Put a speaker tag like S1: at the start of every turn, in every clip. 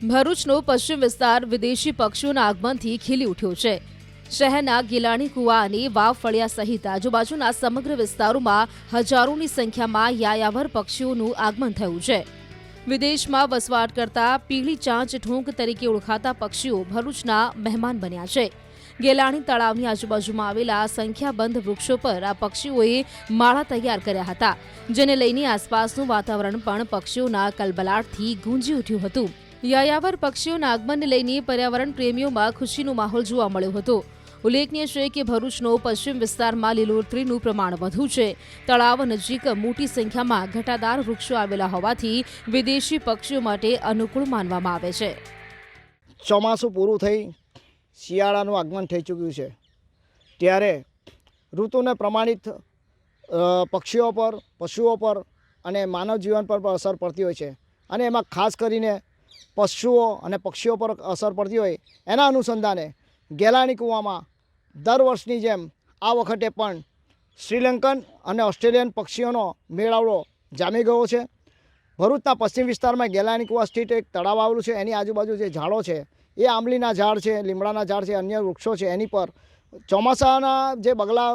S1: ભરૂચનો પશ્ચિમ વિસ્તાર વિદેશી પક્ષીઓના આગમનથી ખીલી ઉઠ્યો છે। શહેરના ગિલાણી કુવા અને વાવ ફળિયા સહિત આજુબાજુના સમગ્ર વિસ્તારોમાં હજારોની સંખ્યામાં યાયાવર પક્ષીઓનું આગમન થયું છે। વિદેશમાં વસવાટ કરતા પીળી ચાંચ ઢોંક તરીકે ઓળખાતા પક્ષીઓ ભરૂચના મહેમાન બન્યા છે। ગેલાણી તળાવની આજુબાજુમાં આવેલા સંખ્યાબંધ વૃક્ષો પર આ પક્ષીઓએ માળા તૈયાર કર્યા હતા, જેને લઈને આસપાસનું વાતાવરણ પણ પક્ષીઓના કલબલાટથી ગુંજી ઉઠ્યું હતું। યાયાવર પક્ષીઓના આગમનને લઈને પર્યાવરણ પ્રેમીઓમાં ખુશીનો માહોલ જોવા મળ્યો હતો। ઉલ્લેખનીય છે કે ભરૂચનો પશ્ચિમ વિસ્તારમાં લીલોતરીનું પ્રમાણ વધુ છે। તળાવ નજીક મોટી સંખ્યામાં ઘટાદાર વૃક્ષો આવેલા હોવાથી વિદેશી પક્ષીઓ માટે અનુકૂળ માનવામાં આવે છે।
S2: ચોમાસું પૂરું થઈ શિયાળાનું આગમન થઈ ચૂક્યું છે, ત્યારે ઋતુને પ્રમાણિત પક્ષીઓ પર, પશુઓ પર અને માનવ જીવન પર પણ અસર પડતી હોય છે, અને એમાં ખાસ કરીને પશુઓ અને પક્ષીઓ પર અસર પડતી હોય એના અનુસંધાને ગેલાણી કૂવામાં દર વર્ષની જેમ આ વખતે પણ શ્રીલંકન અને ઓસ્ટ્રેલિયન પક્ષીઓનો મેળાવડો જામી ગયો છે। ભરૂચના પશ્ચિમ વિસ્તારમાં ગેલાણી કૂવા સ્થિત એક તળાવ આવેલું છે। એની આજુબાજુ જે ઝાડો છે એ આંબલીના ઝાડ છે, લીમડાના ઝાડ છે, અન્ય વૃક્ષો છે। એની પર ચોમાસાના જે બગલા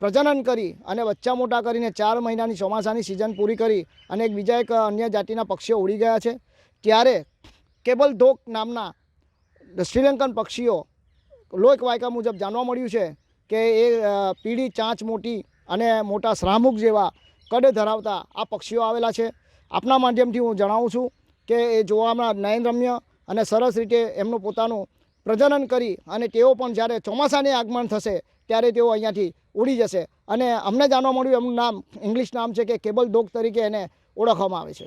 S2: પ્રજનન કરી અને બચ્ચા મોટા કરીને 4 મહિનાની ચોમાસાની સિઝન પૂરી કરી અને બીજા એક અન્ય જાતિના પક્ષીઓ ઉડી ગયા છે, ત્યારે કેબલ ધોક નામના શ્રીલંકન પક્ષીઓ લોક વાયકા મુજબ જાણવા મળ્યું છે કે એ પીળી ચાંચ મોટી અને મોટા શ્રામુખ જેવા કદ ધરાવતા આ પક્ષીઓ આવેલા છે। આપના માધ્યમથી હું જણાવું છું કે એ જોવામાં નયનરમ્ય અને સરસ રીતે એમનું પોતાનું પ્રજનન કરી અને તેઓ પણ જ્યારે ચોમાસાની આગમન થશે ત્યારે તેઓ અહીંયાથી ઉડી જશે, અને અમને જાણવા મળ્યું એમનું નામ ઇંગ્લિશ નામ છે કે કેબલ ડોગ તરીકે એને ઓળખવામાં આવે છે।